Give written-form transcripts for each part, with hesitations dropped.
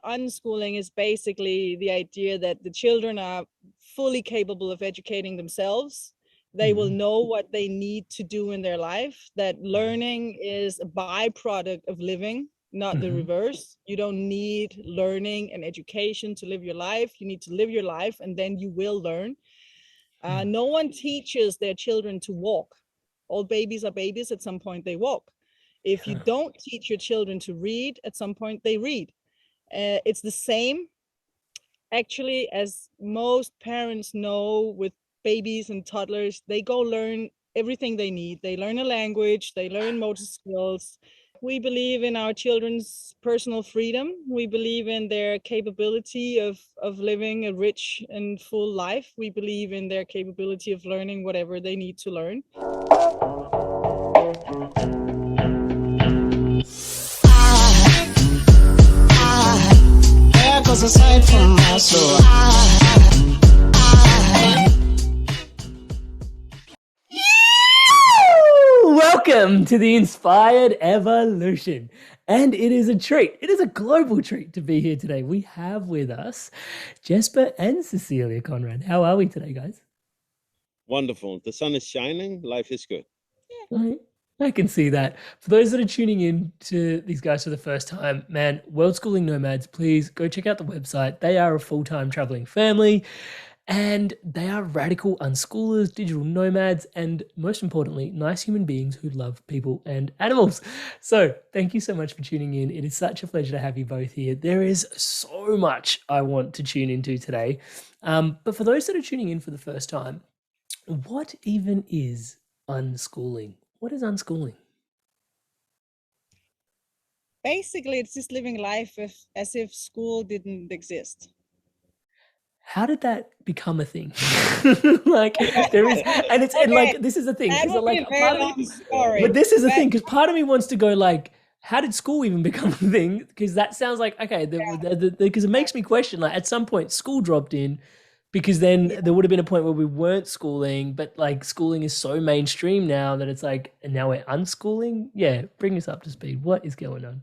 unschooling is basically the idea that the children are fully capable of educating themselves. They will know what they need to do in their life, that learning is a byproduct of living, not the reverse. You don't need learning and education to live your life. You need to live your life and then you will learn. No one teaches their children to walk. All babies are babies. At some point they walk. If you don't teach your children to read, at some point they read. It's the same, actually, as most parents know with babies and toddlers. They go learn everything they need. They learn a language, they learn motor skills. We believe in our children's personal freedom. We believe in their capability of living a rich and full life. We believe in their capability of learning whatever they need to learn. Aside from my soul. Welcome to the Inspired Evolution. And it is a treat. It is a global treat to be here today. We have with us Jesper and Cecilie Conrad. How are we today, guys? Wonderful. The sun is shining. Life is good. I can see that. For those that are tuning in to these guys for the first time, man, Worldschooling Nomads, please go check out the website. They are a full-time traveling family and they are radical unschoolers, digital nomads, and most importantly, nice human beings who love people and animals. So thank you so much for tuning in. It is such a pleasure to have you both here. There is so much I want to tune into today. But for those that are tuning in for the first time, what even is unschooling? What is unschooling? Basically, it's just living life as if school didn't exist. How did that become a thing? Like there is, and it's and like this is the thing because like part of me, but this is the thing because part of me wants to go like, how did school even become a thing? Because that sounds like okay, because it makes me question like at some point school dropped in. Because then there would have been a point where we weren't schooling, but like schooling is so mainstream now that it's like, and now we're unschooling. Yeah, bring us up to speed. What is going on?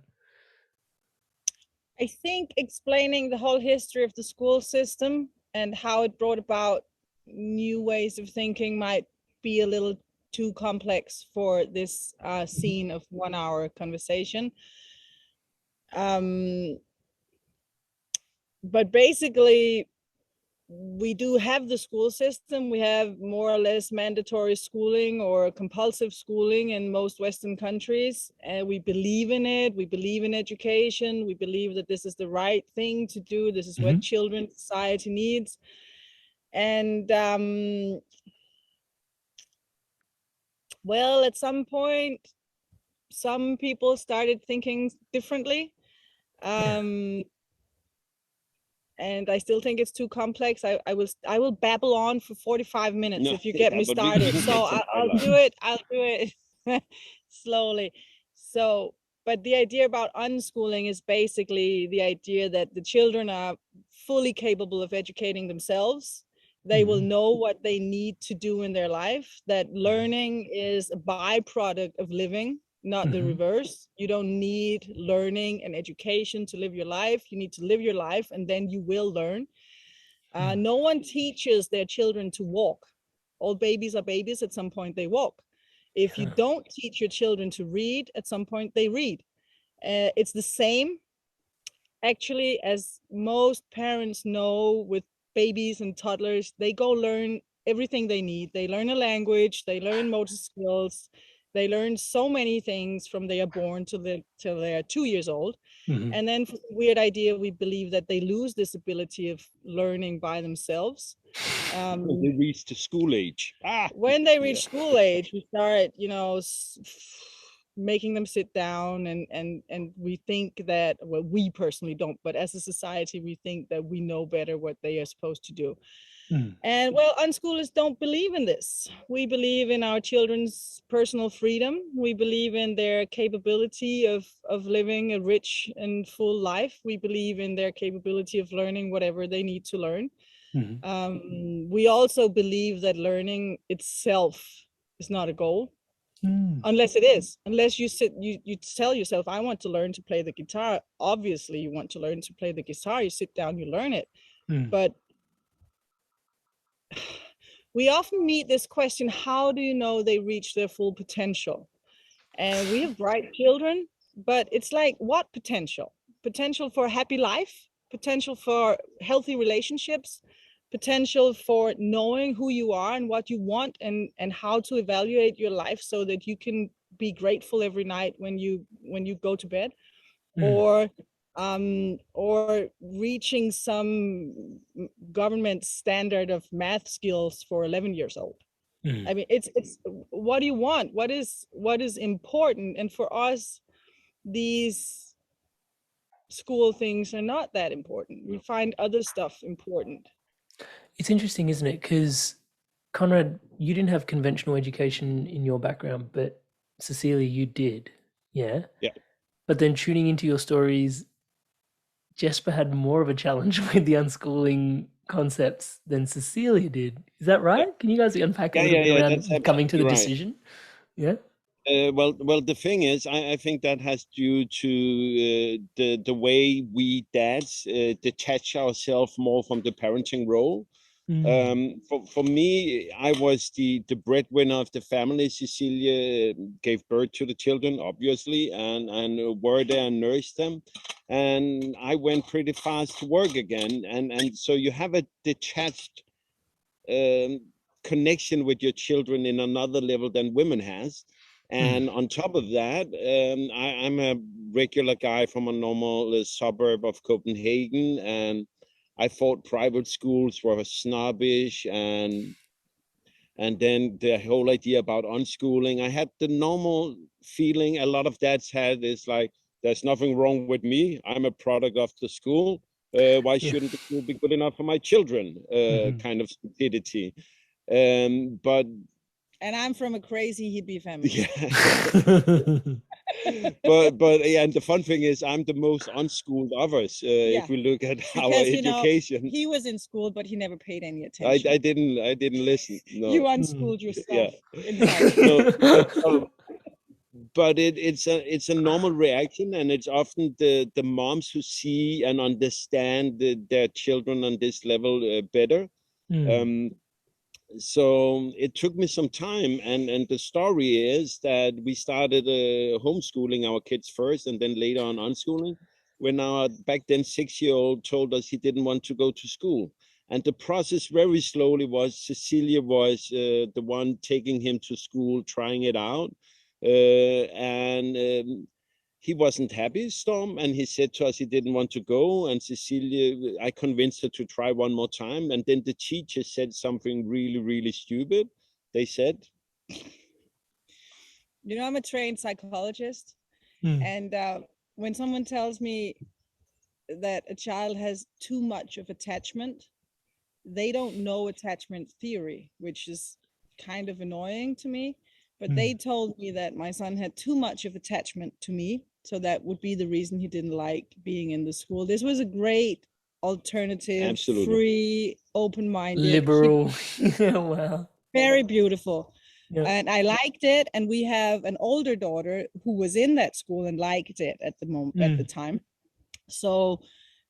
I think explaining the whole history of the school system and how it brought about new ways of thinking might be a little too complex for this scene of 1 hour conversation. But basically, we do have the school system. We have more or less mandatory schooling or compulsive schooling in most Western countries. And we believe in it. We believe in education. We believe that this is the right thing to do. This is what children, society needs. And well, at some point, some people started thinking differently. And I still think it's too complex. I will babble on for 45 minutes if you get me started. So I'll do it slowly. So, but the idea about unschooling is basically the idea that the children are fully capable of educating themselves. They will know what they need to do in their life, that learning is a byproduct of living, not the reverse. You don't need learning and education to live your life. You need to live your life and then you will learn. No one teaches their children to walk. All babies are babies. At some point they walk. If you don't teach your children to read, at some point they read. It's the same, actually, as most parents know with babies and toddlers. They go learn everything they need. They learn a language, they learn motor skills. They learn so many things from they are born till they're 2 years old. And then for the weird idea, we believe that they lose this ability of learning by themselves. When they reach the school age. When they reach school age, we start, making them sit down and we think that, well, we personally don't, but as a society, we think that we know better what they are supposed to do. And well, unschoolers don't believe in this. We believe in our children's personal freedom. We believe in their capability of living a rich and full life. We believe in their capability of learning whatever they need to learn. We also believe that learning itself is not a goal. unless it is. Unless you tell yourself, I want to learn to play the guitar. Obviously, you want to learn to play the guitar. You sit down, you learn it. But we often meet this question: how do you know they reach their full potential? And we have bright children, but it's like, what potential? Potential for a happy life, potential for healthy relationships, potential for knowing who you are and what you want, and how to evaluate your life so that you can be grateful every night when you go to bed, or reaching some government standard of math skills for 11 years old. I mean, it's what do you want? What is important? And for us, these school things are not that important. We find other stuff important. It's interesting, isn't it? Because Conrad, you didn't have conventional education in your background, but Cecilie, you did. Yeah. Yeah. But then tuning into your stories, Jesper had more of a challenge with the unschooling concepts than Cecilie did. Is that right? Can you guys unpack a little bit around coming to the decision? Yeah. Well, the thing is, I think that has due to the way we dads detach ourselves more from the parenting role. For me, I was the breadwinner of the family. Cecilia gave birth to the children, obviously, and were there and nourished them. And I went pretty fast to work again. And so you have a detached connection with your children in another level than women has. And on top of that, I'm a regular guy from a normal suburb of Copenhagen, and I thought private schools were snobbish, and then the whole idea about unschooling. I had the normal feeling a lot of dads had, is like, there's nothing wrong with me. I'm a product of the school. Why shouldn't the school be good enough for my children? Kind of stupidity. But and I'm from a crazy hippie family. Yeah. but yeah, and the fun thing is, I'm the most unschooled of us. If we look at our education, he was in school, but he never paid any attention. I didn't listen. No. You unschooled yourself. But it's a normal reaction, and it's often the moms who see and understand their children on this level better. So it took me some time, and the story is that we started homeschooling our kids first, and then later on unschooling, when our back then 6-year-old told us he didn't want to go to school. And the process very slowly was, Cecilia was the one taking him to school, trying it out, and he wasn't happy, Storm, and he said to us he didn't want to go. And Cecilia, I convinced her to try one more time. And then the teacher said something really, really stupid. They said, you know, I'm a trained psychologist. And when someone tells me that a child has too much of attachment, they don't know attachment theory, which is kind of annoying to me. But they told me that my son had too much of attachment to me. So that would be the reason he didn't like being in the school. This was a great alternative, absolutely free, open-minded, liberal. Wow. Very beautiful. And I liked it. And we have an older daughter who was in that school and liked it at the moment, at the time. So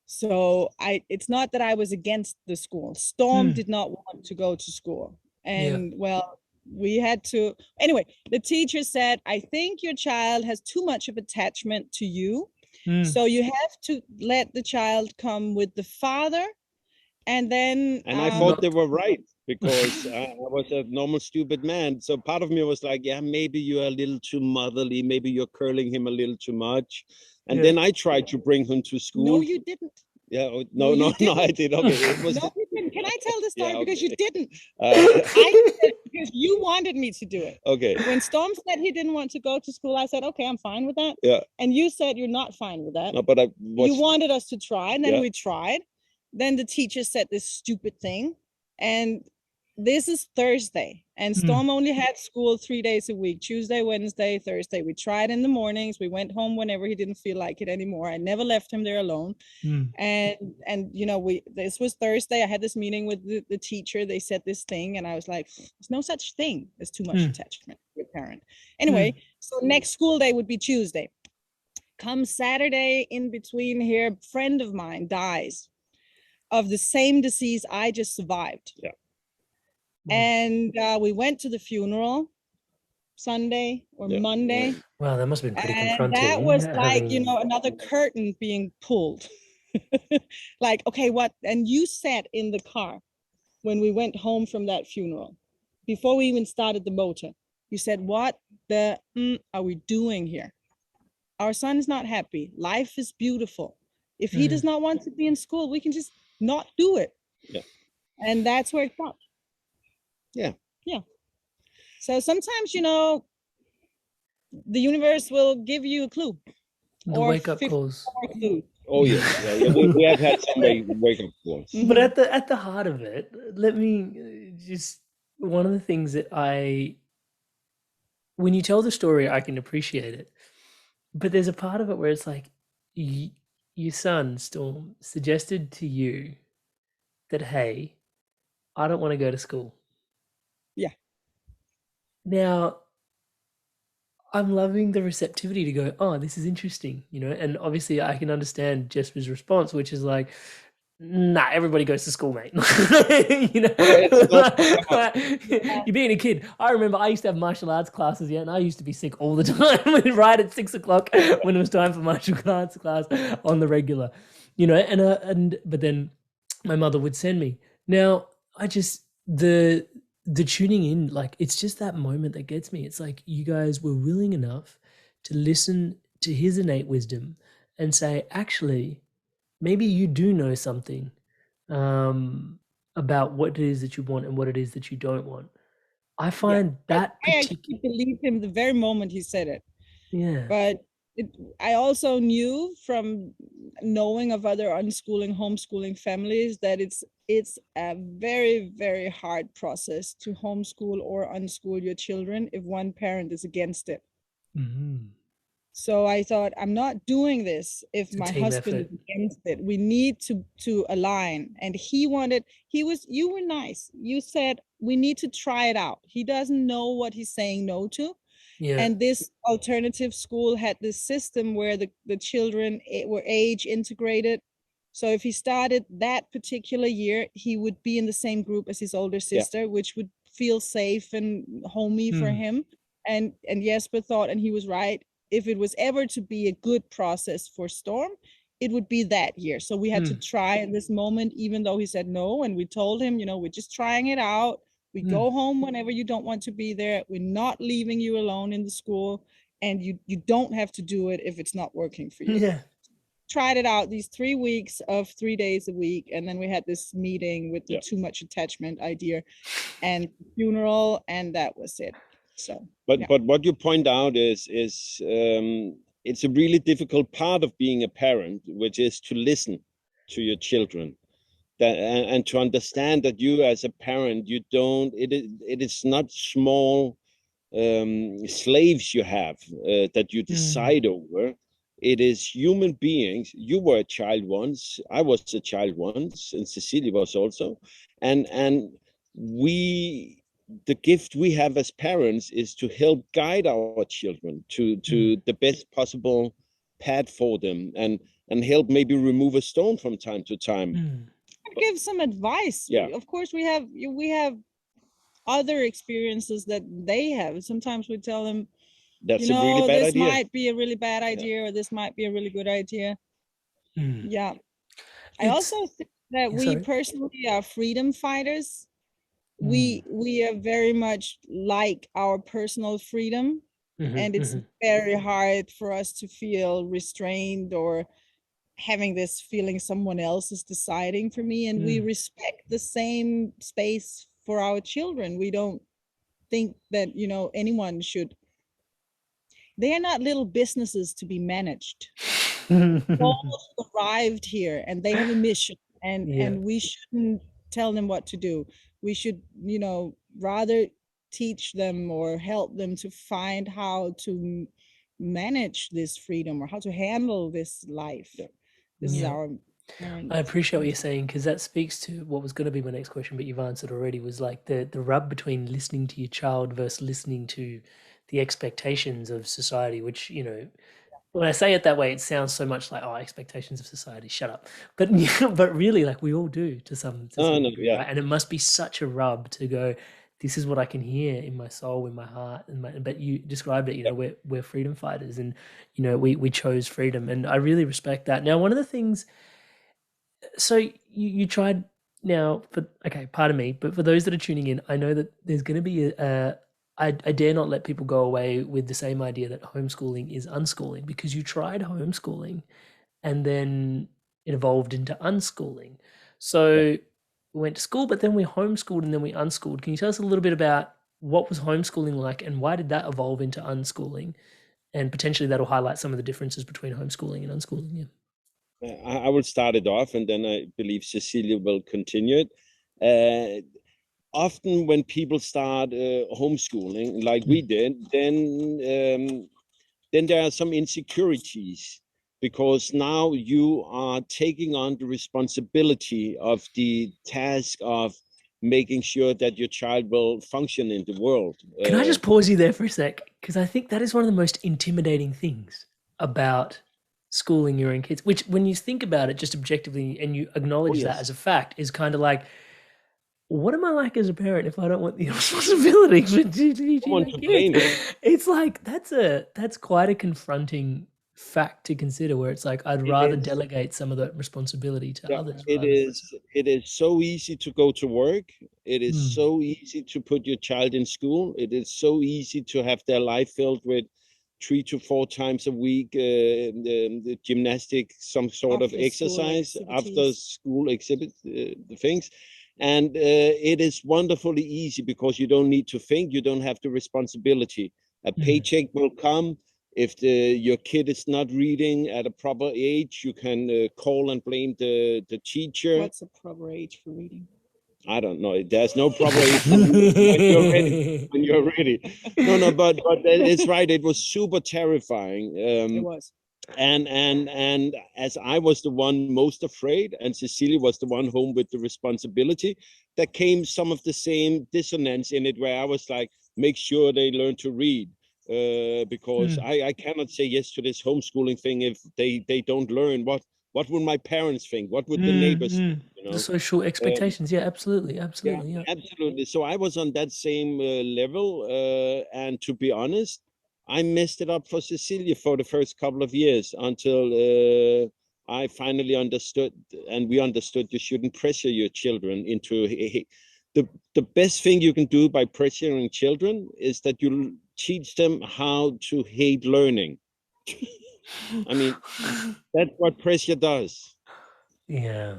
it's not that I was against the school. Storm did not want to go to school. And well, we had to, anyway, the teacher said, I think your child has too much of attachment to you. So you have to let the child come with the father. And then I thought they were right, because I was a normal stupid man. So part of me was like, yeah, maybe you're a little too motherly, maybe you're curling him a little too much. And then I tried to bring him to school. No, you didn't. Yeah, no, I did. Okay, it was. No, you didn't. Can I tell the story? Because you didn't. I did, because you wanted me to do it. Okay. When Storm said he didn't want to go to school, I said, okay, I'm fine with that. Yeah. And you said you're not fine with that. No, but you wanted us to try, and then we tried. Then the teacher said this stupid thing, and this is Thursday, and Storm only had school 3 days a week, Tuesday, Wednesday, Thursday. We tried in the mornings. We went home whenever he didn't feel like it anymore. I never left him there alone. And you know, this was Thursday. I had this meeting with the teacher. They said this thing, and I was like, there's no such thing as too much attachment to your parent. Anyway, so next school day would be Tuesday. Come Saturday, in between here, a friend of mine dies of the same disease I just survived. Yeah. And we went to the funeral Sunday or Monday. Wow, that must have been pretty and confronting. that was like, you know, another curtain being pulled. Like, okay, what? And you sat in the car when we went home from that funeral, before we even started the motor. You said, what the are we doing here? Our son is not happy. Life is beautiful. If he does not want to be in school, we can just not do it. Yeah. And that's where it stopped. Yeah. Yeah. So sometimes, you know, the universe will give you a clue. The wake-up calls. Clues. Oh yeah. We have had some wake-up calls. But at the heart of it, let me just, one of the things that when you tell the story, I can appreciate it. But there's a part of it where it's like, your son, Storm, suggested to you that, hey, I don't want to go to school. Yeah. Now, I'm loving the receptivity to go, oh, this is interesting, you know, and obviously I can understand Jesper's response, which is like, nah, everybody goes to school, mate. You know, you're being a kid. I remember I used to have martial arts classes, and I used to be sick all the time, right at 6 o'clock when it was time for martial arts class on the regular, you know, but then my mother would send me. Now, the tuning in, like, it's just that moment that gets me. It's like you guys were willing enough to listen to his innate wisdom and say, actually, maybe you do know something about what it is that you want and what it is that you don't want. I find that I actually believed him the very moment he said it. Yeah. But I also knew from knowing of other unschooling, homeschooling families that it's a very, very hard process to homeschool or unschool your children if one parent is against it. So I thought, I'm not doing this if my husband is against it. We need to align. And you were nice. You said, we need to try it out. He doesn't know what he's saying no to. Yeah. And this alternative school had this system where the children were age integrated. So if he started that particular year, he would be in the same group as his older sister, which would feel safe and homey for him. And Jesper thought, and he was right, if it was ever to be a good process for Storm, it would be that year. So we had to try in this moment, even though he said no. And we told him, you know, we're just trying it out. We go home whenever you don't want to be there. We're not leaving you alone in the school. And you don't have to do it if it's not working for you. Yeah. Tried it out these 3 weeks of 3 days a week. And then we had this meeting with the too much attachment idea and funeral. And that was it. So, but what you point out is it's a really difficult part of being a parent, which is to listen to your children. And to understand that you as a parent, it is not small slaves you have that you decide over. It is human beings. You were a child once, I was a child once, and Cecilie was also. And the gift we have as parents is to help guide our children to the best possible path for them, and help maybe remove a stone from time to time. Give some advice. Yeah, of course we have other experiences that they have. Sometimes we tell them, that's a really bad idea. This might be a really bad idea, or this might be a really good idea. Yeah. I also think that we personally are freedom fighters. We are very much like our personal freedom, and it's very hard for us to feel restrained or having this feeling someone else is deciding for me. And we respect the same space for our children. We don't think that, you know, anyone should. They are not little businesses to be managed. All arrived here and they have a mission, and we shouldn't tell them what to do. we should, rather teach them or help them to find how to manage this freedom or how to handle this life. This is our parent. I appreciate what you're saying, because that speaks to what was going to be my next question, but you've answered already, was like the rub between listening to your child versus listening to the expectations of society, which, when I say it that way, it sounds so much like, oh, expectations of society, shut up. But but really, like, we all do to some degree, right? And it must be such a rub to go, this is what I can hear in my soul, in my heart. But you described it, we're freedom fighters, and, we chose freedom. And I really respect that. Now, one of the things, so you tried now, pardon me, but for those that are tuning in, I know that there's going to be I dare not let people go away with the same idea that homeschooling is unschooling, because you tried homeschooling and then it evolved into unschooling. So we went to school, but then we homeschooled and then we unschooled. Can you tell us a little bit about what was homeschooling like and why did that evolve into unschooling? And potentially that'll highlight some of the differences between homeschooling and unschooling. Yeah. I will start it off, and then I believe Cecilie will continue it. Often when people start homeschooling, like we did, then there are some insecurities, because now you are taking on the responsibility of the task of making sure that your child will function in the world. Can I just pause you there for a sec? Because I think that is one of the most intimidating things about schooling your own kids, which, when you think about it just objectively and you acknowledge that as a fact, is kind of like, what am I like as a parent if I don't want the responsibility for teaching my kids? It's like, that's quite a confronting fact to consider, where it's like, I'd rather delegate some of that responsibility to others. It is so easy to go to work. It is so easy to put your child in school. It is so easy to have their life filled with 3 to 4 times a week the gymnastics, some sort of exercise, after school exhibits, the things. And it is wonderfully easy, because you don't need to think, you don't have the responsibility. A paycheck will come. If your kid is not reading at a proper age, you can call and blame the teacher. What's a proper age for reading? I don't know. There's no proper age when you're ready. No, but it's right. It was super terrifying. It was. And as I was the one most afraid, and Cecilie was the one home with the responsibility, there came some of the same dissonance in it, where I was like, make sure they learn to read, because I cannot say yes to this homeschooling thing if they don't learn. What would my parents think? What would the neighbors think? The social expectations. Absolutely. Yeah, absolutely. So I was on that same level, and to be honest, I messed it up for Cecilie for the first couple of years, until I finally understood, and we understood, you shouldn't pressure your children into the best thing you can do by pressuring children is that you teach them how to hate learning. I mean, that's what pressure does. Yeah.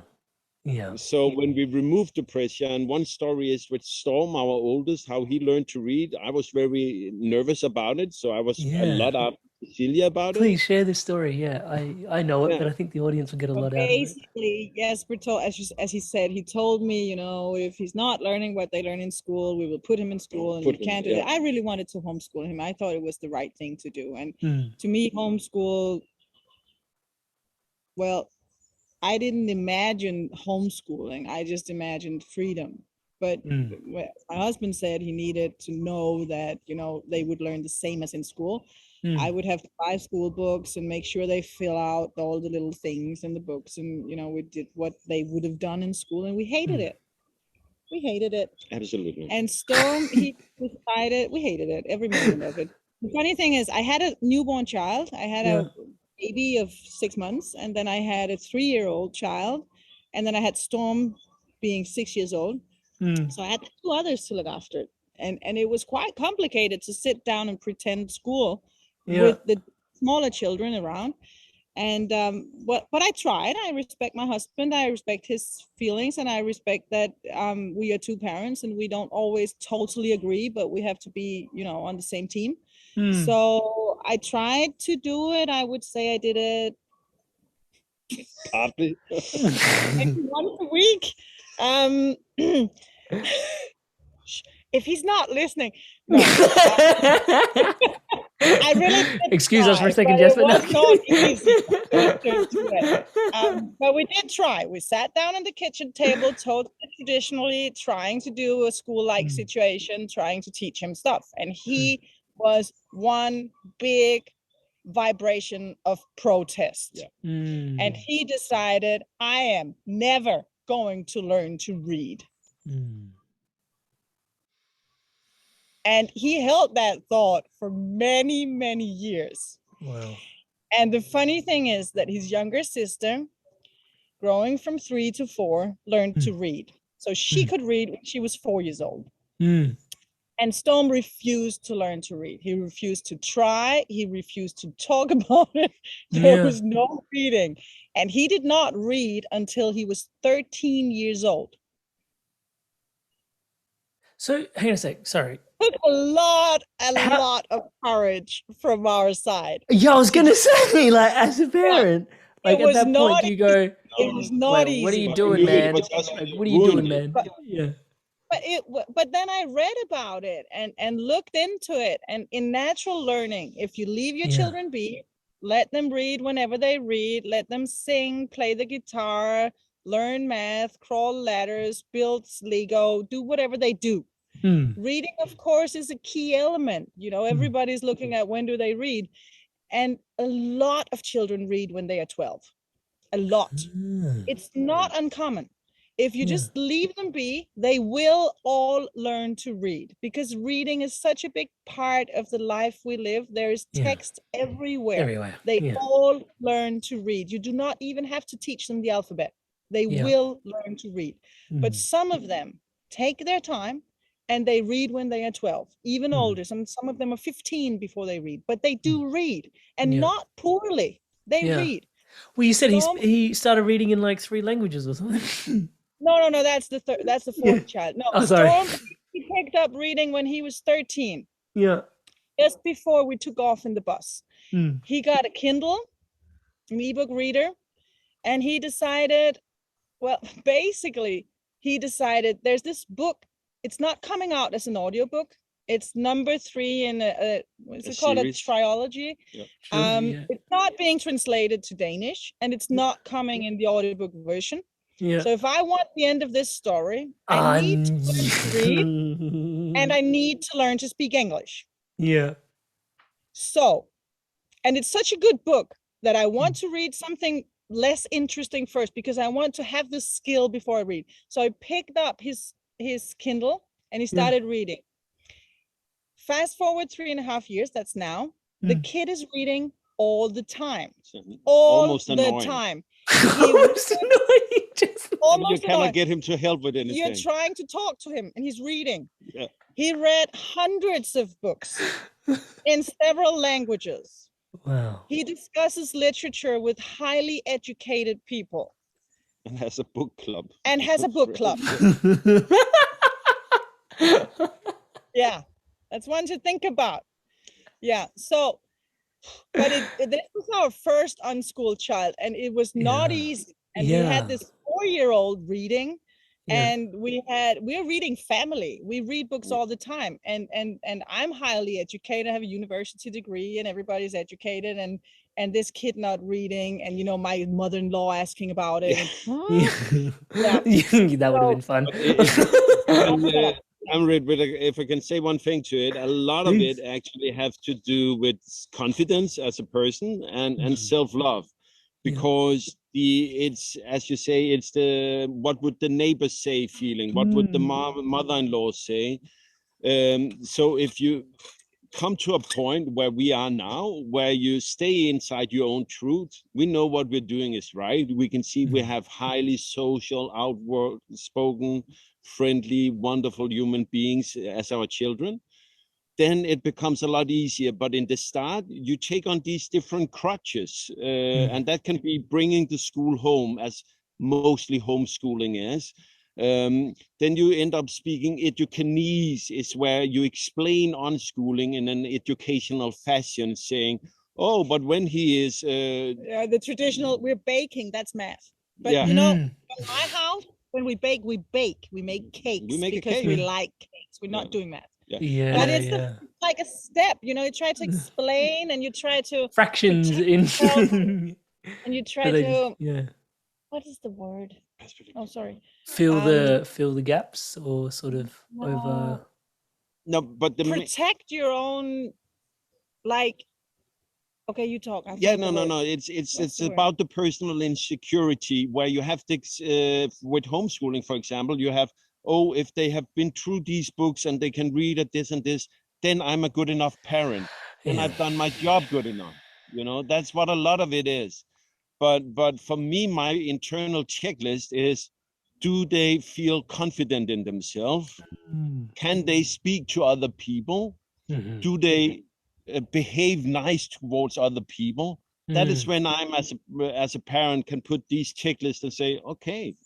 So when we removed the pressure, and one story is with Storm, our oldest, how he learned to read. I was very nervous about it, so I was a lot after Cecilie about it. Please share this story. Yeah, I know it, but I think the audience will get a lot out of it. Basically, Jesper told, as he said, he told me, if he's not learning what they learn in school, we will put him in school, and we can't do that. I really wanted to homeschool him. I thought it was the right thing to do, and to me, homeschool, well, I didn't imagine homeschooling. I just imagined freedom. But my husband said he needed to know that, they would learn the same as in school. I would have to buy school books and make sure they fill out all the little things in the books. And, we did what they would have done in school, and we hated it. We hated it. Absolutely. And Storm, he decided, we hated it, every moment of it. The funny thing is, I had a newborn child. I had a baby of 6 months, and then I had a 3-year-old child, and then I had Storm being 6 years old. So I had 2 others to look after, and it was quite complicated to sit down and pretend school with the smaller children around. And but I tried. I respect my husband, I respect his feelings, and I respect that we are 2 parents and we don't always totally agree, but we have to be on the same team. So I tried to do it. I would say I did it maybe once a week. If he's not listening, no. I really did excuse us for a second, but Jesper. it was not easy to enter into it. But we did try. We sat down at the kitchen table, totally traditionally, trying to do a school-like situation, trying to teach him stuff. And he was one big vibration of protest. And he decided, I am never going to learn to read. And he held that thought for many, many years. Wow. And the funny thing is that his younger sister, growing from 3 to 4, learned to read. So she could read when she was 4 years old. And Storm refused to learn to read. He refused to try. He refused to talk about it. There was no reading. And he did not read until he was 13 years old. So hang on a sec. Sorry. Took a lot of courage from our side. Yeah, I was gonna say, like, as a parent, like at that point, do you go, it was not easy. what are you doing, man? Like, what are you doing, man? But then I read about it and looked into it. And in natural learning, if you leave your children be, let them read whenever they read, let them sing, play the guitar, learn math, crawl ladders, build Lego, do whatever they do. Reading, of course, is a key element. You know, everybody's looking at when do they read. And a lot of children read when they are 12. A lot. It's not uncommon. If you just leave them be, they will all learn to read, because reading is such a big part of the life we live. There is text everywhere. They all learn to read. You do not even have to teach them the alphabet. They will learn to read. But some of them take their time and they read when they are 12, even older. Some of them are 15 before they read, but they do read, and not poorly. They read. Well, you said he started reading in like 3 languages or something. No, that's the fourth child. No, Storm, he picked up reading when he was 13. Yeah. Just before we took off in the bus. He got a Kindle, an ebook reader, and he decided, well, basically, he decided there's this book. It's not coming out as an audiobook. It's number 3 in what's it called? A trilogy. It's not being translated to Danish, and it's not coming in the audiobook version. So if I want the end of this story, I need to learn to read, and I need to learn to speak English. So, and it's such a good book that I want to read something less interesting first, because I want to have this skill before I read. So I picked up his Kindle and he started reading. Fast forward 3.5 years, that's now. The kid is reading all the time. Almost the time. Almost annoying. You cannot get him to help with anything. You're trying to talk to him and he's reading. He read hundreds of books in several languages. Wow. He discusses literature with highly educated people. And has a book club. Yeah, that's one to think about. Yeah, so, but this was our first unschooled child, and it was not easy. And we had this 4-year-old reading, and we're reading family. We read books all the time, and I'm highly educated. I have a university degree, and everybody's educated, and this kid not reading, and my mother-in-law asking about it. That would have been fun. Amrit, if I can say one thing to it, a lot of it actually have to do with confidence as a person and self-love, because it's, as you say, it's the what would the neighbors say feeling, what would the mother-in-law say. So if you come to a point where we are now, where you stay inside your own truth, we know what we're doing is right. We can see we have highly social, outward spoken, friendly, wonderful human beings as our children. Then it becomes a lot easier. But in the start, you take on these different crutches, and that can be bringing the school home, as mostly homeschooling is. Then you end up speaking educanese, is where you explain unschooling in an educational fashion, saying, oh, but when he is the traditional, we're baking, that's math. But in my house, when we bake, we make cakes because we like cakes. We're not doing math. Yeah. But it's like a step, you know, you try to explain and you try to fractions in and you try to what is the word? Oh, sorry. Fill the gaps or sort of over. No, but protect your own, like, okay, you talk. No. It's about the personal insecurity where you have to, with homeschooling, for example, you have, if they have been through these books and they can read at this and this, then I'm a good enough parent. Then I've done my job good enough. You know, that's what a lot of it is. But for me, my internal checklist is, do they feel confident in themselves? Can they speak to other people? Do they behave nice towards other people? That is when I'm, as a parent, can put these checklists and say, okay,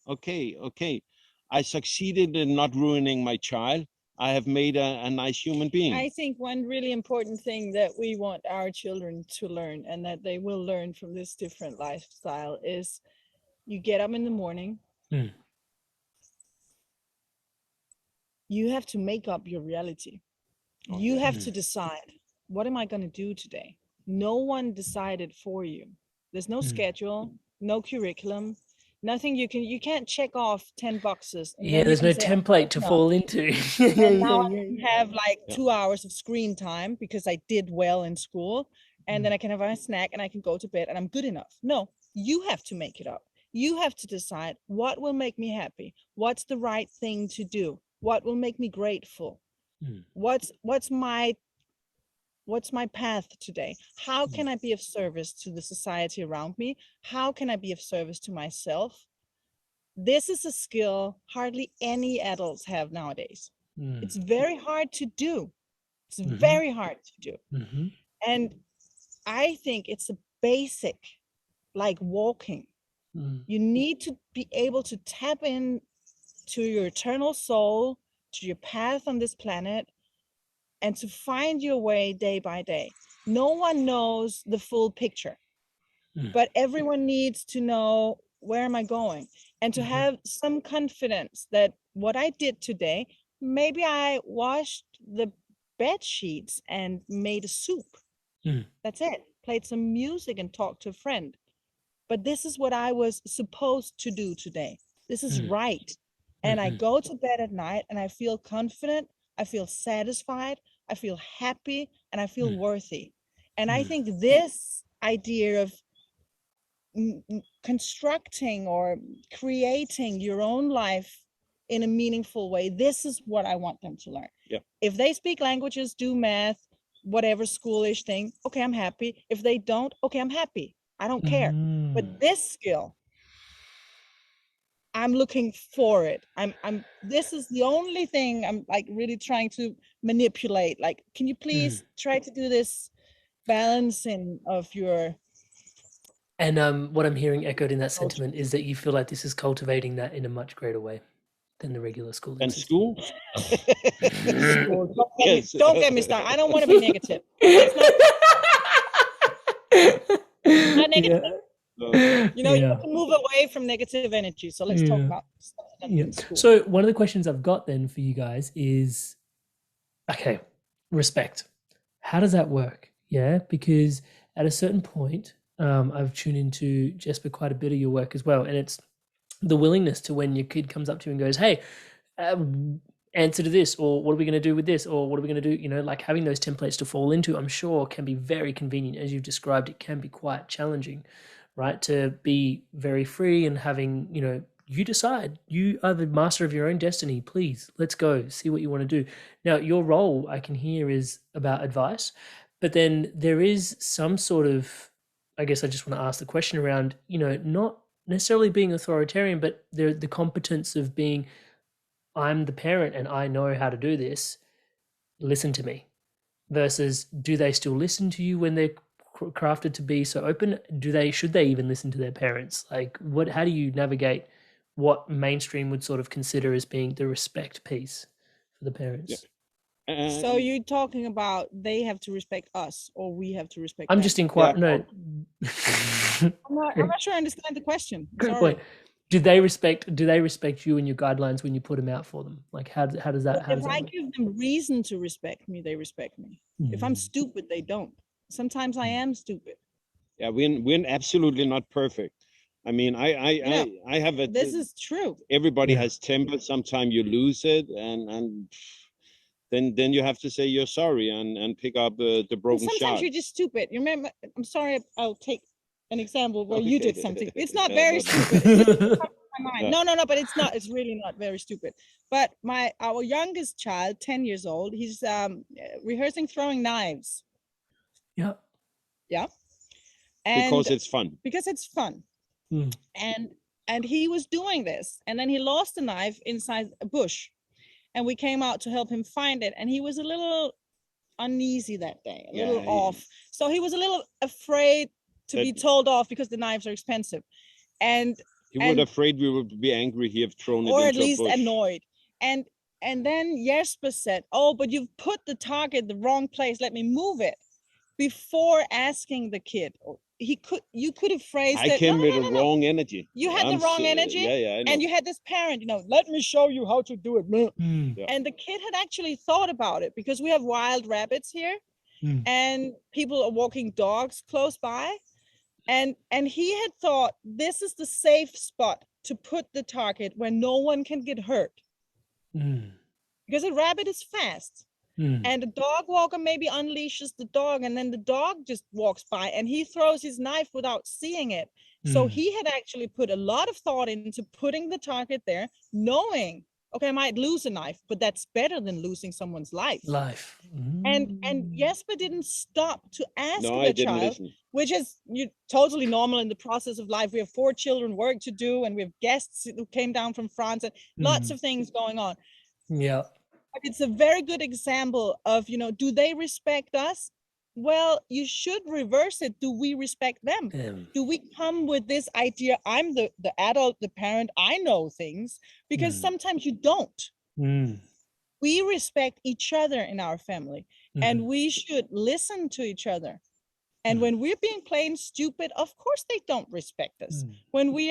I succeeded in not ruining my child. I have made a nice human being. I think one really important thing that we want our children to learn, and that they will learn from this different lifestyle, is you get up in the morning. You have to make up your reality. You have to decide, what am I going to do today? No one decided for you. There's no schedule, no curriculum, nothing. You can't check off 10 boxes. There's no template to fall into. Now I have like 2 hours of screen time because I did well in school, and then I can have a snack and I can go to bed and I'm good enough. No, you have to make it up. You have to decide what will make me happy. What's the right thing to do? What will make me grateful? What's my path today? How can I be of service to the society around me? How can I be of service to myself? This is a skill hardly any adults have nowadays. It's very hard to do. It's very hard to do. And I think it's a basic, like walking. You need to be able to tap in to your eternal soul, to your path on this planet, and to find your way day by day. No one knows the full picture, but everyone needs to know, where am I going? And to have some confidence that what I did today, maybe I washed the bed sheets and made a soup. That's it. Played some music and talked to a friend. But this is what I was supposed to do today. This is right. And I go to bed at night and I feel confident, I feel satisfied, I feel happy, and I feel worthy. And I think this idea of constructing or creating your own life in a meaningful way, this is what I want them to learn. If they speak languages, do math, whatever schoolish thing, okay, I'm happy. If they don't, okay, I'm happy. I don't care. But this skill, I'm looking for it. This is the only thing I'm like really trying to manipulate. Like, can you please try to do this balancing of your. And what I'm hearing echoed in that sentiment is that you feel like this is cultivating that in a much greater way than the regular school. And school? Don't get me started. I don't want to be negative. Not negative. You can move away from negative energy. So let's talk about school. So one of the questions I've got then for you guys is, okay, respect. How does that work? Yeah, because at a certain point, I've tuned into Jesper quite a bit of your work as well, and it's the willingness to, when your kid comes up to you and goes, hey, answer to this, or what are we going to do with this, or what are we going to do, like having those templates to fall into, I'm sure can be very convenient. As you've described, it can be quite challenging, right? To be very free and having, you decide, you are the master of your own destiny. Please, let's go see what you want to do. Now, your role, I can hear, is about advice, but then there is some sort of, I guess I just want to ask the question around, not necessarily being authoritarian, but the competence of being, I'm the parent and I know how to do this, listen to me, versus do they still listen to you when they're crafted to be so open? Should they even listen to their parents? Like, how do you navigate what mainstream would sort of consider as being the respect piece for the parents? So you're talking about they have to respect us, or we have to respect I'm them? just inquiring. No. I'm not sure I understand the question. Great Sorry. point. Do they respect you and your guidelines when you put them out for them? Like how does that If I work? give them reason to respect me, they respect me. If I'm stupid, they don't. Sometimes I am stupid. Yeah, we're absolutely not perfect. I mean, I have a. This is true. Everybody has temper. Sometimes you lose it, and then you have to say you're sorry and pick up the broken shot. Sometimes you're just stupid. You remember? I'm sorry. I'll take an example where you did something. It's not very stupid. No, but it's not. It's really not very stupid. But our youngest child, 10 years old, he's rehearsing throwing knives. Yeah. Yeah. And because it's fun. Because it's fun. And he was doing this, and then he lost the knife inside a bush, and we came out to help him find it, and he was a little uneasy that day, a little off. So he was a little afraid to be told off because the knives are expensive, and he was afraid we would be angry he have thrown it or into at least a bush. Annoyed. And then Jesper said, "Oh, but you've put the target the wrong place. Let me move it." Before asking the kid, you could have phrased it. I came with the wrong energy. You had the wrong energy. I know. And you had this parent, let me show you how to do it. And the kid had actually thought about it, because we have wild rabbits here, and people are walking dogs close by. And he had thought, this is the safe spot to put the target where no one can get hurt. Because a rabbit is fast. And a dog walker maybe unleashes the dog, and then the dog just walks by and he throws his knife without seeing it. So he had actually put a lot of thought into putting the target there, knowing, okay, I might lose a knife, but that's better than losing someone's life. And Jesper didn't stop to ask the child, which is totally normal in the process of life. We have 4 children, work to do, and we have guests who came down from France, and lots of things going on. Yeah. But it's a very good example of, do they respect us? Well, you should reverse it. Do we respect them? Do we come with this idea, I'm the adult, the parent, I know things? Because sometimes you don't. We respect each other in our family, and we should listen to each other. And when we're being plain stupid, of course they don't respect us. When we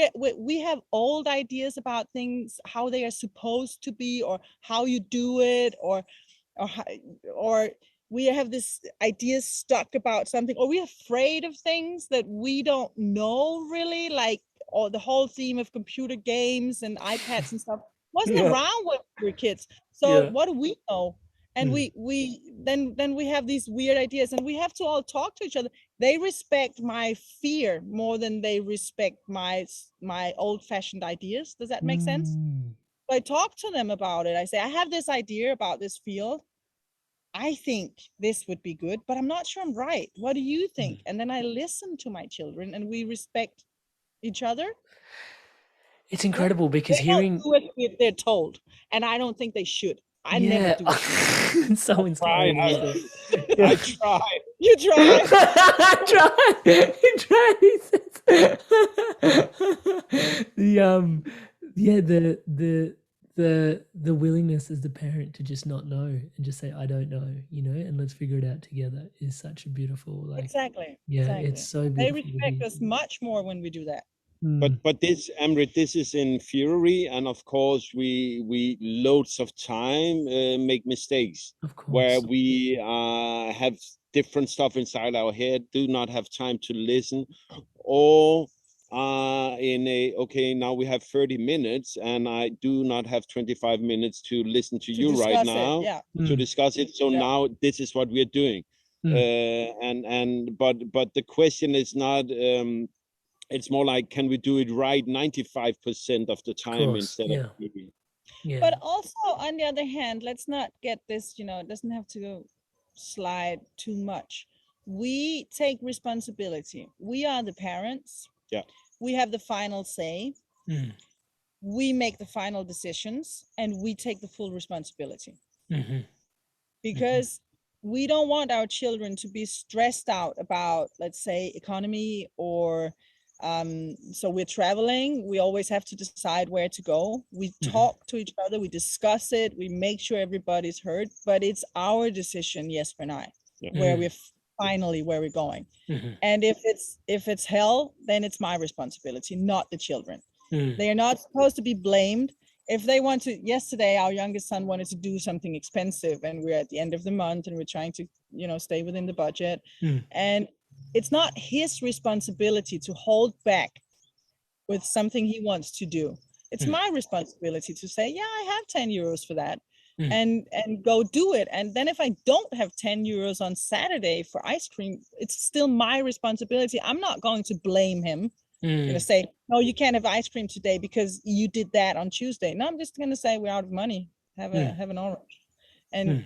have old ideas about things, how they are supposed to be, or how you do it, or we have this idea stuck about something, or we're afraid of things that we don't know really, like, or the whole theme of computer games and iPads and stuff wasn't around when we were kids. So what do we know? And then we have these weird ideas, and we have to all talk to each other. They respect my fear more than they respect my old-fashioned ideas. Does that make sense? So I talk to them about it. I say, I have this idea about this field. I think this would be good, but I'm not sure I'm right. What do you think? And then I listen to my children, and we respect each other. It's incredible because they don't do it if they're told, and I don't think they should. I never do it. It's so inspiring. I tried. You tried. I tried. The willingness as the parent to just not know and just say, I don't know, and let's figure it out together is such a beautiful, exactly. It's so beautiful. They respect us much more when we do that. But this, Amrit, this is in theory, and of course we loads of time make mistakes, of course, where we have different stuff inside our head, do not have time to listen, or now we have 30 minutes and I do not have 25 minutes to listen to you right now to discuss it. So now this is what we're doing. But the question is not it's more like, can we do it right 95% of the time instead of maybe. But also, on the other hand, let's not get this, it doesn't have to slide too much. We take responsibility. We are the parents. Yeah. We have the final say. We make the final decisions, and we take the full responsibility. Because we don't want our children to be stressed out about, let's say, economy, or so we're traveling, we always have to decide where to go. We talk to each other, we discuss it, we make sure everybody's heard, but it's our decision, Jesper and I, where we're finally where we're going. And if it's hell, then it's my responsibility, not the children. They are not supposed to be blamed. If they want to, yesterday, our youngest son wanted to do something expensive, and we're at the end of the month and we're trying to, stay within the budget. And it's not his responsibility to hold back with something he wants to do. It's my responsibility to say, yeah, I have 10 euros for that. And go do it. And then if I don't have 10 euros on Saturday for ice cream, it's still my responsibility. I'm not going to blame him. I'm going to say, no, you can't have ice cream today because you did that on Tuesday. No, I'm just going to say we're out of money. Have an orange. And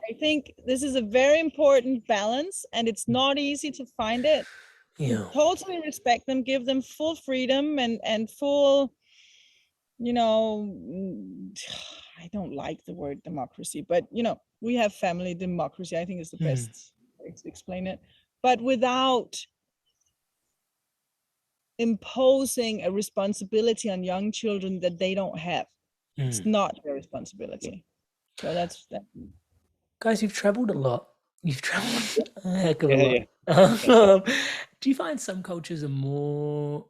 I think this is a very important balance, and it's not easy to find it. Totally respect them, give them full freedom and full, I don't like the word democracy, but we have family democracy. I think is the best way to explain it, but without imposing a responsibility on young children that they don't have. It's not their responsibility. So that's that. Guys, you've traveled a lot. You've traveled a heck of a lot. Do you find some cultures are more...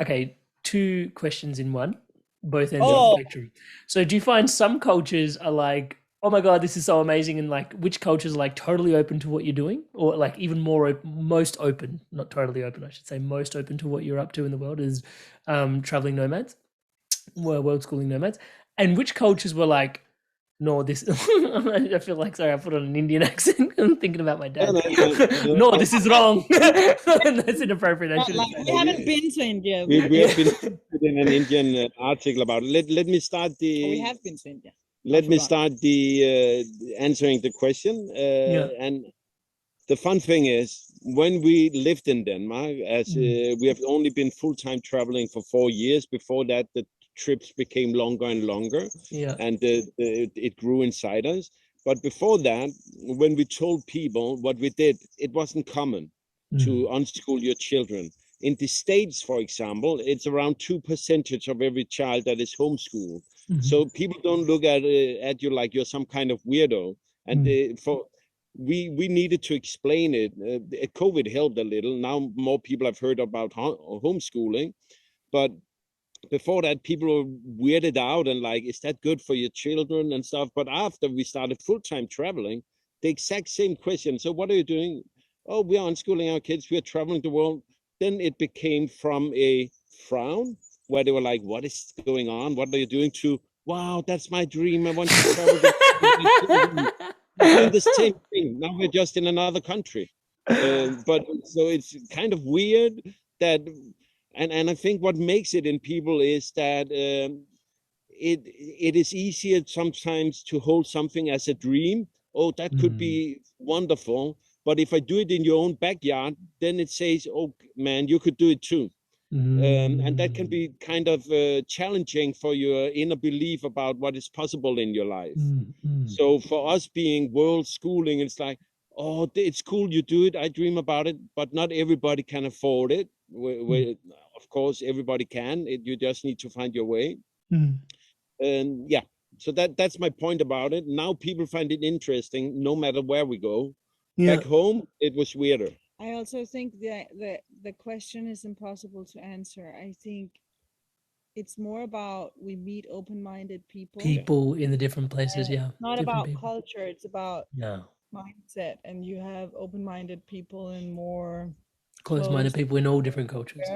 Okay, two questions in one, both ends of the spectrum. So do you find some cultures are like, oh my God, this is so amazing, and like which cultures are like totally open to what you're doing, or like even more most open, not totally open, I should say most open to what you're up to in the world is traveling nomads, world schooling nomads, and which cultures were like, no, this... I feel like, sorry, I put on an Indian accent. I'm thinking about my dad. No, this is wrong. That's inappropriate. I shouldn't say we haven't been to India. We have been in an Indian article about it. Let me start the... We have been to India. Let me start the answering the question. And the fun thing is, when we lived in Denmark, as we have only been full-time traveling for 4 years. Before that, the trips became longer and longer, and it grew inside us. But before that, when we told people what we did, it wasn't common to unschool your children. In the States, for example, it's around 2% of every child that is homeschooled. So people don't look at you like you're some kind of weirdo. And we needed to explain it. COVID helped a little. Now more people have heard about homeschooling, but before that, people were weirded out and like, is that good for your children and stuff? But after we started full-time traveling, the exact same question. So what are you doing? Oh, we are unschooling our kids. We are traveling the world. Then it became from a frown where they were like, what is going on? What are you doing? To, wow, that's my dream. I want to travel. We're doing the same thing. Now we're just in another country. But so it's kind of weird that... And I think what makes it in people is that it is easier sometimes to hold something as a dream. Oh, that could be wonderful. But if I do it in your own backyard, then it says, oh, man, you could do it too. And that can be kind of challenging for your inner belief about what is possible in your life. So for us being world schooling, it's like, oh, it's cool, you do it. I dream about it, but not everybody can afford it. Of course, everybody can. You just need to find your way. And so that's my point about it. Now people find it interesting, no matter where we go. Back home, it was weirder. I also think the question is impossible to answer. I think it's more about we meet open-minded people in the different places. Not about culture. It's about mindset, and you have open-minded people and more closed-minded people in all different cultures.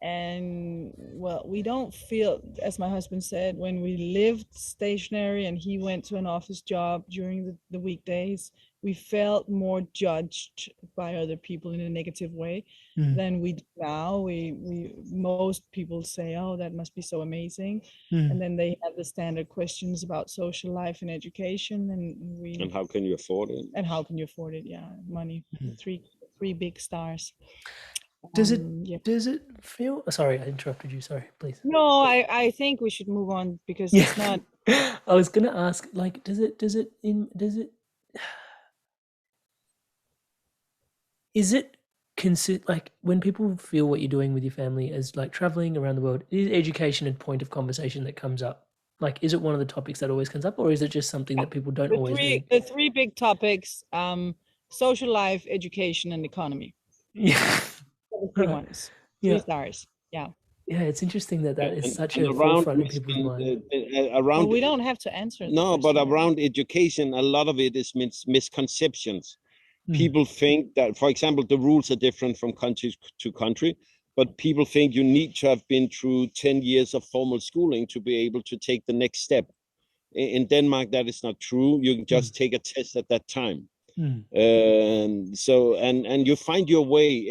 And well, we don't feel, as my husband said, when we lived stationary and he went to an office job during the weekdays, we felt more judged by other people in a negative way than we do now. We most people say, oh, that must be so amazing, and then they have the standard questions about social life and education, and how can you afford it? And how can you afford it? Yeah, money. Three big stars. Does it feel... Sorry, I interrupted you. Sorry, please. No, I think we should move on because it's not... I was going to ask, like, is it like when people feel what you're doing with your family as like traveling around the world, is education a point of conversation that comes up? Like, is it one of the topics that always comes up, or is it just something that people don't always need? The three big topics, social life, education, and economy. Yeah. The three ones. 3 stars. Yeah. Yeah, it's interesting that that is such and a around forefront in people's mind. around Well, we don't have to answer the no, but question. around education, a lot of it is misconceptions. People think that, for example, the rules are different from country to country, but people think you need to have been through 10 years of formal schooling to be able to take the next step. In Denmark, that is not true. You can just take a test at that time. And you find your way.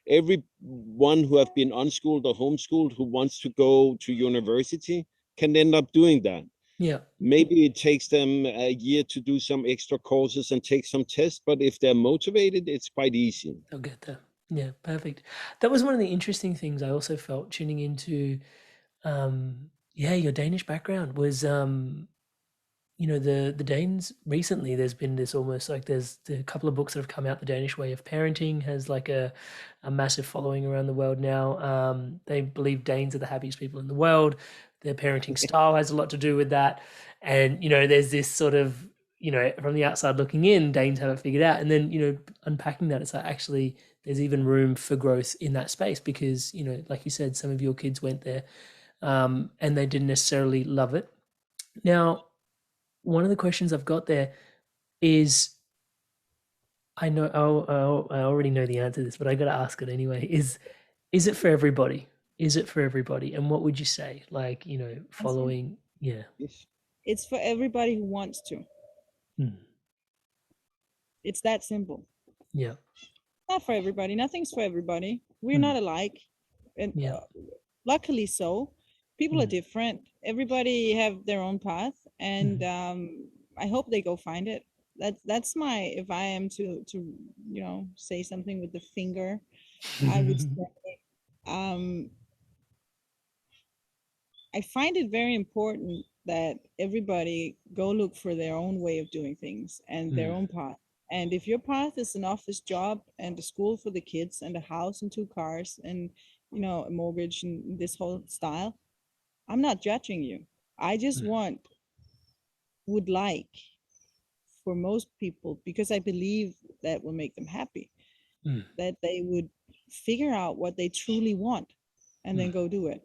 Everyone who have been unschooled or homeschooled who wants to go to university can end up doing that. Yeah. Maybe it takes them a year to do some extra courses and take some tests, but if they're motivated, it's quite easy. They'll get there. Yeah, perfect. That was one of the interesting things I also felt tuning into your Danish background was the Danes recently. There's been this almost like there's a couple of books that have come out. The Danish Way of Parenting has like a massive following around the world now. They believe Danes are the happiest people in the world. Their parenting style has a lot to do with that. And there's this sort of from the outside looking in, Danes have it figured out. And then unpacking that, it's like actually there's even room for growth in that space because like you said, some of your kids went there and they didn't necessarily love it. Now, one of the questions I've got there is, I know I already know the answer to this, but I got to ask it anyway. Is it for everybody? Is it for everybody? And what would you say? Like, following, yeah. It's for everybody who wants to. It's that simple. Yeah. Not for everybody. Nothing's for everybody. We're not alike. And luckily so. People are different. Everybody have their own path. And I hope they go find it. That's my, if I am to say something with the finger, I would say, I find it very important that everybody go look for their own way of doing things and their own path. And if your path is an office job and a school for the kids and a house and 2 cars and a mortgage and this whole style, I'm not judging you. I just would like for most people, because I believe that will make them happy, that they would figure out what they truly want and then go do it.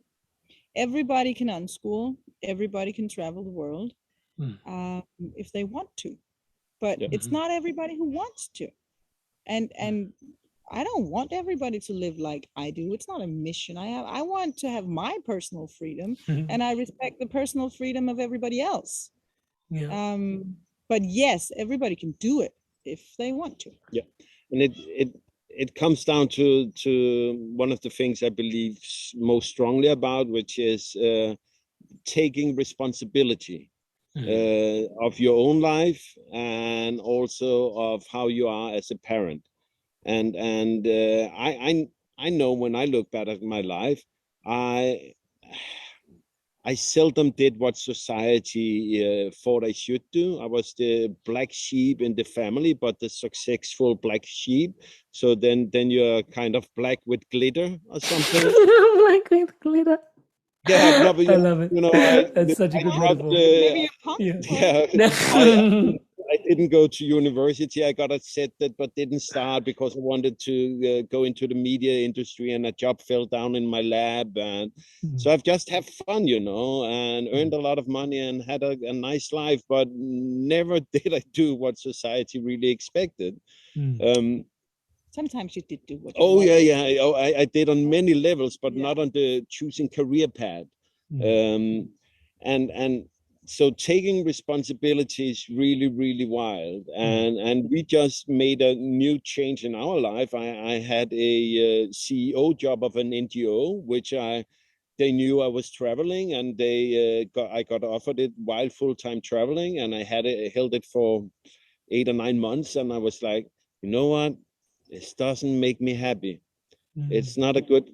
Everybody can unschool. Everybody can travel the world if they want to, but it's not everybody who wants to. And I don't want everybody to live like I do. It's not a mission I have. I want to have my personal freedom, and I respect the personal freedom of everybody else. Yeah. But yes, everybody can do it if they want to. Yeah, and it comes down to one of the things I believe most strongly about, which is taking responsibility of your own life and also of how you are as a parent. And I know when I look back at my life, I seldom did what society thought I should do. I was the black sheep in the family, but the successful black sheep. So then you're kind of black with glitter or something. Black with glitter. Yeah, no, but I love it. That's such a good metaphor. Maybe a punk. I didn't go to university. I got accepted, but didn't start because I wanted to go into the media industry, and a job fell down in my lap. And so I've just had fun, and earned a lot of money and had a nice life, but never did I do what society really expected. Sometimes you did do what you wanted. Yeah. Oh, I did on many levels, but not on the choosing career path. And so taking responsibility is really, really wild. And we just made a new change in our life. I had a CEO job of an NGO, which they knew I was traveling, and I got offered it while full-time traveling, and I held it for 8 or 9 months, and I was like, you know what? This doesn't make me happy. It's not a good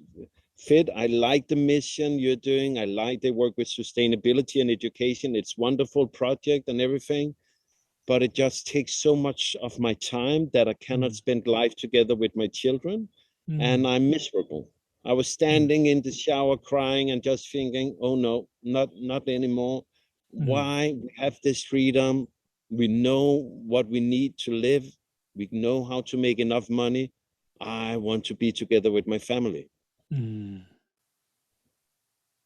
fit. I like the mission you're doing. I like they work with sustainability and education. It's wonderful project and everything, but it just takes so much of my time that I cannot spend life together with my children, and I'm miserable. I was standing in the shower crying and just thinking, oh no, not anymore. Why? We have this freedom. We know what we need to live. We know how to make enough money. I want to be together with my family.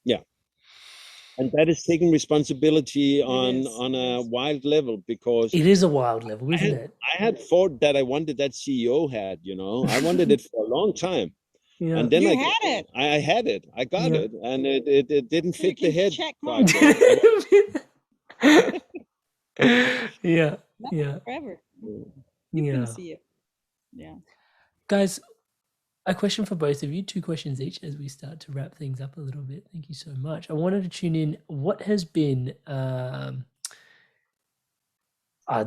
Yeah. And that is taking responsibility It on is, on it a is. wild level, because It is a wild level, isn't it? I had thought that I wanted that CEO hat, you know. I wanted it for a long time. Yeah. And then You I had it. had it. I got Yeah. it. And it didn't So you fit the can head check quite mark. well. Yeah. Not Yeah. forever. Keep gonna Yeah. see it. Yeah. Guys, a question for both of you, 2 questions each as we start to wrap things up a little bit. Thank you so much. I wanted to tune in. What has been the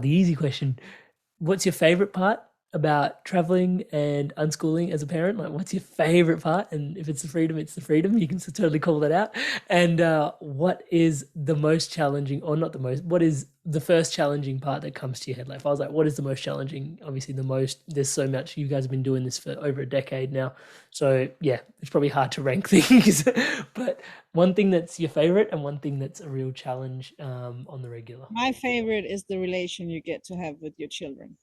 easy question? What's your favorite part about traveling and unschooling as a parent? Like, what's your favorite part? And if it's the freedom, it's the freedom. You can totally call that out. And what is the most challenging, or not the most, what is the first challenging part that comes to your head? Like, if I was like, what is the most challenging? Obviously, there's so much. You guys have been doing this for over a decade now. So, yeah, it's probably hard to rank things. But one thing that's your favorite and one thing that's a real challenge on the regular. My favorite is the relation you get to have with your children.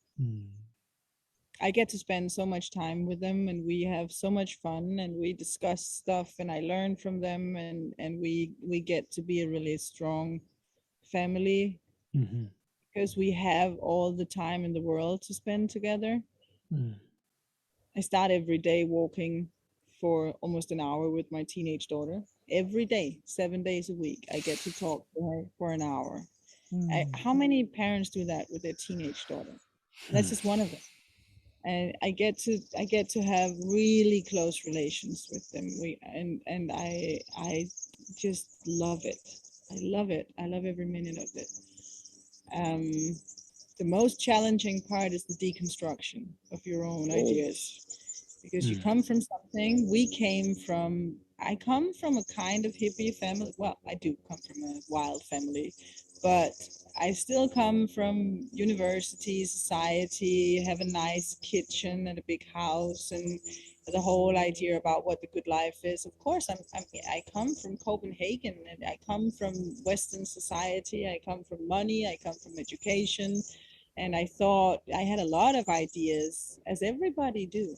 I get to spend so much time with them, and we have so much fun, and we discuss stuff, and I learn from them, and we get to be a really strong family because we have all the time in the world to spend together. I start every day walking for almost an hour with my teenage daughter. Every day, 7 days a week, I get to talk to her for an hour. How many parents do that with their teenage daughter? That's just one of them. And I get to have really close relations with them. And I just love it. I love it. I love every minute of it. The most challenging part is the deconstruction of your own ideas, because you come from something. I come from a kind of hippie family. Well, I do come from a wild family, but I still come from university, society, have a nice kitchen and a big house, and the whole idea about what the good life is. Of course, I come from Copenhagen, and I come from Western society. I come from money. I come from education, and I thought I had a lot of ideas, as everybody do,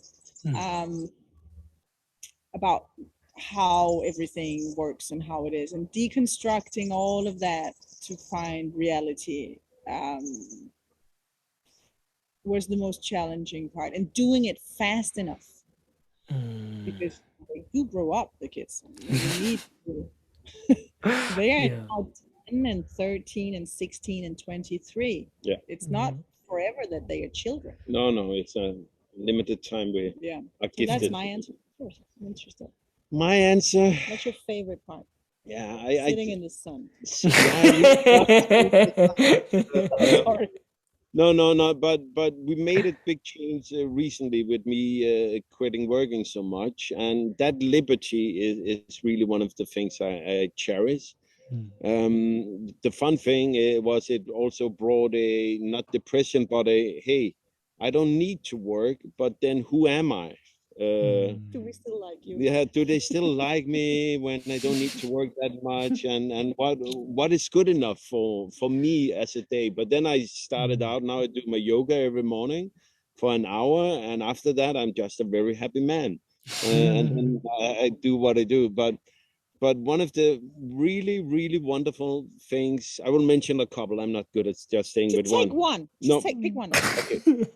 about how everything works and how it is, and deconstructing all of that to find reality was the most challenging part, and doing it fast enough, because they do grow up, the kids. You need to. They are now 10 and 13 and 16 and 23. Yeah. It's not forever that they are children. No, it's a limited time we are So that's gifted. my answer. I'm interested. My answer. What's your favorite part? Yeah, Sitting in the sun. Sorry. No. But we made a big change recently with me quitting working so much, and that liberty is really one of the things I cherish. The fun thing was it also brought a not depression, but a hey, I don't need to work, but then who am I? Do we still like you? Yeah, do they still like me when I don't need to work that much? And what is good enough for me as a day? But then I started out. Now I do my yoga every morning for an hour, and after that I'm just a very happy man. And then I do what I do. But one of the really wonderful things, I will mention a couple. I'm not good at just staying with one. Take one. No. Pick one. Okay.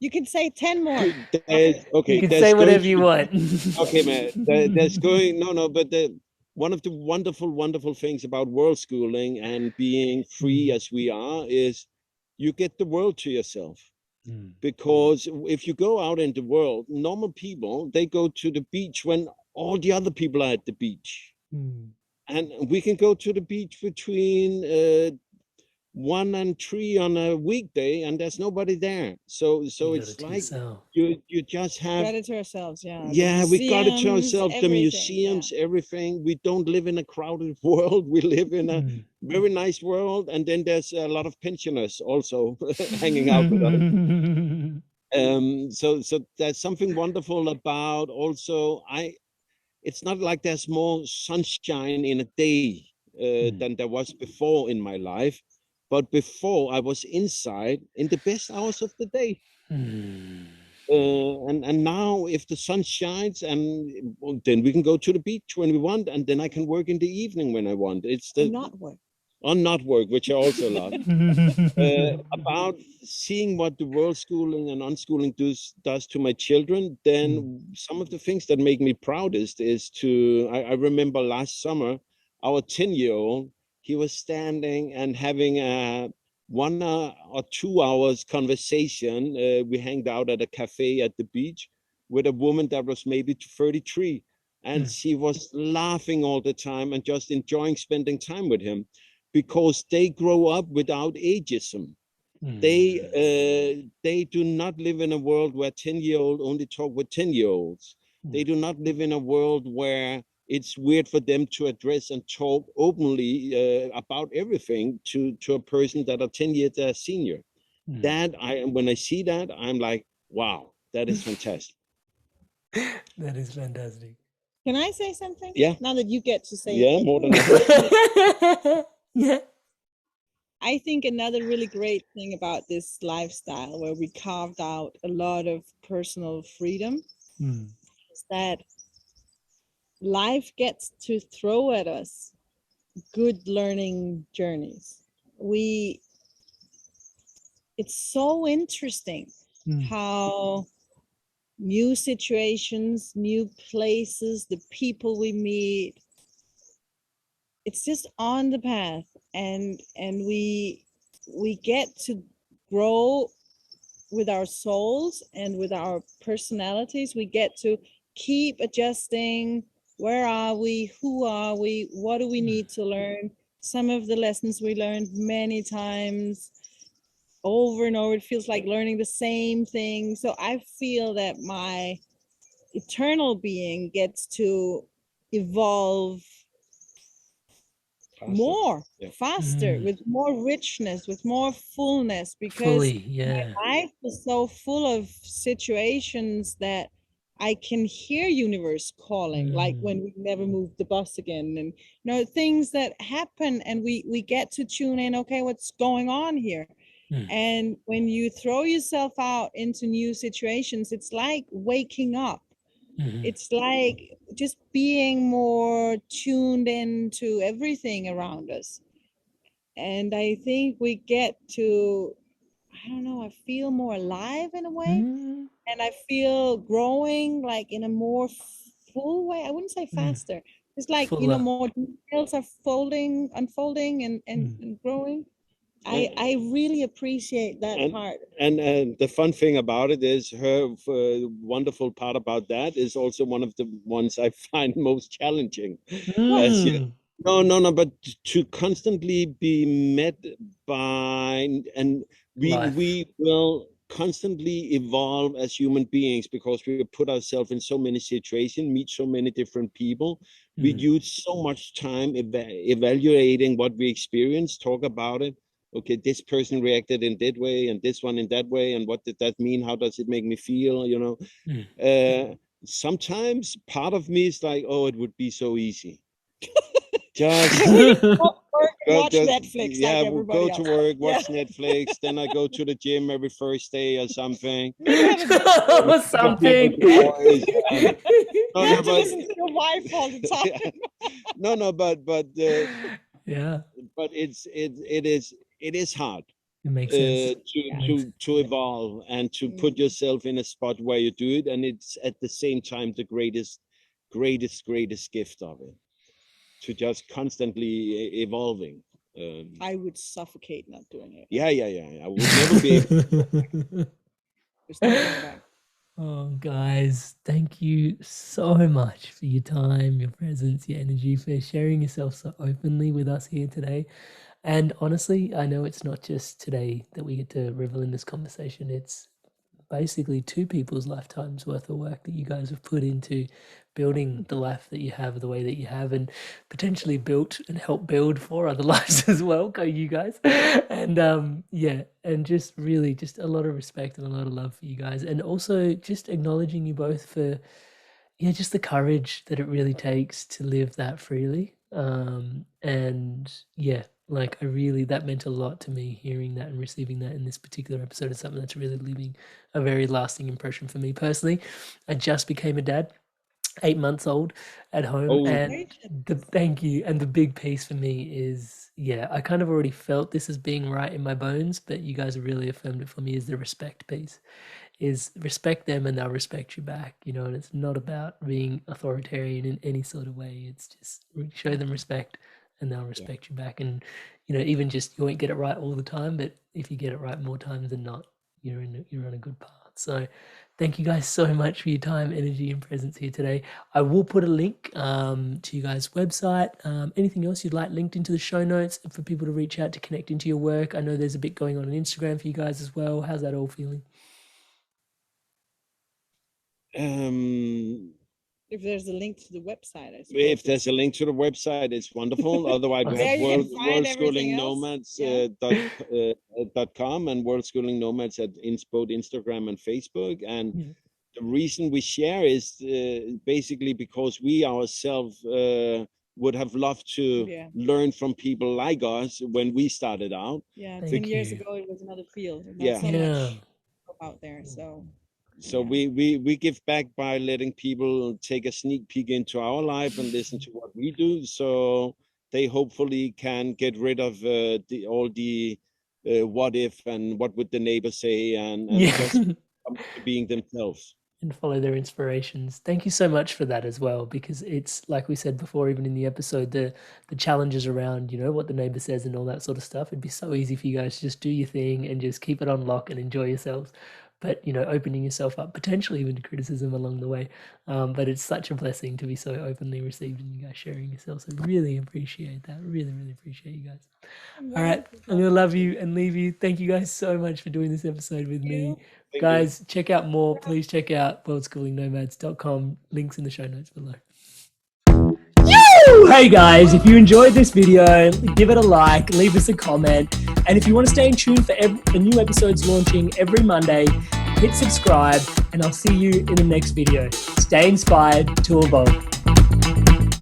You can say 10 more. Okay. You can say whatever you want. Okay, man. There's going but one of the wonderful things about world schooling and being free as we are is you get the world to yourself. Because if you go out in the world, normal people, they go to the beach when all the other people are at the beach. And we can go to the beach between 1 and 3 on a weekday, and there's nobody there. So it's like you just have got it to ourselves. Yeah, we got it to ourselves. The museums, everything. We don't live in a crowded world. We live in a very nice world, and then there's a lot of pensioners also hanging out with us. So there's something wonderful about also. It's not like there's more sunshine in a day than there was before in my life. But before I was inside in the best hours of the day. And now if the sun shines, and then we can go to the beach when we want, and then I can work in the evening when I want. It's the Not work. not work, which I also love. About seeing what the world schooling and unschooling does to my children, then some of the things that make me proudest is I remember last summer, our 10-year-old, he was standing and having a 1 or 2 hours conversation. We hanged out at a cafe at the beach with a woman that was maybe 33, and she was laughing all the time and just enjoying spending time with him, because they grow up without ageism. They do not live in a world where 10-year-old only talk with 10-year-olds. They do not live in a world where it's weird for them to address and talk openly about everything to a person that are 10 years their senior. That when I see that, I'm like, wow, that is fantastic. That is fantastic. Can I say something? Yeah. Now that you get to say Yeah, it. more than that. Yeah. I think another really great thing about this lifestyle, where we carved out a lot of personal freedom, is that life gets to throw at us good learning journeys. It's so interesting how new situations, new places, the people we meet, it's just on the path, and we get to grow with our souls and with our personalities. We get to keep adjusting. Where are we? Who are we? What do we need to learn? Some of the lessons we learned many times over and over. It feels like learning the same thing. So I feel that my eternal being gets to evolve more, faster, with more richness, with more fullness, because my life is so full of situations that I can hear universe calling, like when we never moved the bus again, and things that happen, and we get to tune in. Okay, what's going on here? And when you throw yourself out into new situations, it's like waking up. It's like just being more tuned into everything around us. And I think we get to, I don't know, I feel more alive in a way. And I feel growing like in a more full way. I wouldn't say faster. It's like, more details are unfolding and growing. I really appreciate that part. And the fun thing about it is her wonderful part about that is also one of the ones I find most challenging. But to constantly be met by, and we will constantly evolve as human beings, because we put ourselves in so many situations, meet so many different people. We use so much time evaluating what we experience, talk about it. Okay, this person reacted in that way and this one in that way, and what did that mean? How does it make me feel? Sometimes part of me is like, oh, it would be so easy. Just watch Netflix. Yeah, like we'll go to work, watch Netflix, then I go to the gym every Thursday or something. Or something. Listen to your wife all the time. But it is hard. It makes sense. To evolve and to put yourself in a spot where you do it, and it's at the same time the greatest gift of it, to just constantly evolving. I would suffocate not doing it. Yeah. I would never be able to. Oh, guys, thank you so much for your time, your presence, your energy, for sharing yourself so openly with us here today. And honestly, I know it's not just today that we get to revel in this conversation. It's basically 2 people's lifetimes worth of work that you guys have put into building the life that you have the way that you have, and potentially built and helped build 4 other lives as well. Go you guys. And and just really just a lot of respect and a lot of love for you guys, and also just acknowledging you both for just the courage that it really takes to live that freely. Like that meant a lot to me, hearing that and receiving that in this particular episode. Is something that's really leaving a very lasting impression for me personally. I just became a dad, 8 months old at home, and thank you. And the big piece for me is, I kind of already felt this as being right in my bones, but you guys have really affirmed it for me, is the respect piece. Is respect them and they'll respect you back, and it's not about being authoritarian in any sort of way. It's just show them respect and they'll respect you back. And, even just, you won't get it right all the time, but if you get it right more times than not, you're on a good path. So thank you guys so much for your time, energy, and presence here today. I will put a link to you guys' website. Anything else you'd like linked into the show notes for people to reach out to connect into your work? I know there's a bit going on Instagram for you guys as well. How's that all feeling? If there's a link to the website, I suppose. If there's a link to the website, it's wonderful. Otherwise, we have Worldschooling Nomads .com and Worldschooling Nomads at both Instagram and Facebook. And the reason we share is basically because we ourselves would have loved to learn from people like us when we started out. 10 years ago, it was another field. Not so much out there, so we give back by letting people take a sneak peek into our life and listen to what we do, so they hopefully can get rid of all the what if and what would the neighbor say, and just come to being themselves. And follow their inspirations. Thank you so much for that as well, because it's like we said before, even in the episode, the challenges around, what the neighbor says and all that sort of stuff. It'd be so easy for you guys to just do your thing and just keep it on lock and enjoy yourselves. But, opening yourself up, potentially even to criticism along the way. But it's such a blessing to be so openly received and you guys sharing yourselves. So really appreciate that. Really, really appreciate you guys. All right. I'm going to love you and leave you. Thank you guys so much for doing this episode with me. Guys, check out more. Please check out worldschooling.nomads.com. Links in the show notes below. Hey guys, if you enjoyed this video, give it a like, leave us a comment. And if you want to stay in tune for new episodes launching every Monday, hit subscribe and I'll see you in the next video. Stay inspired to evolve.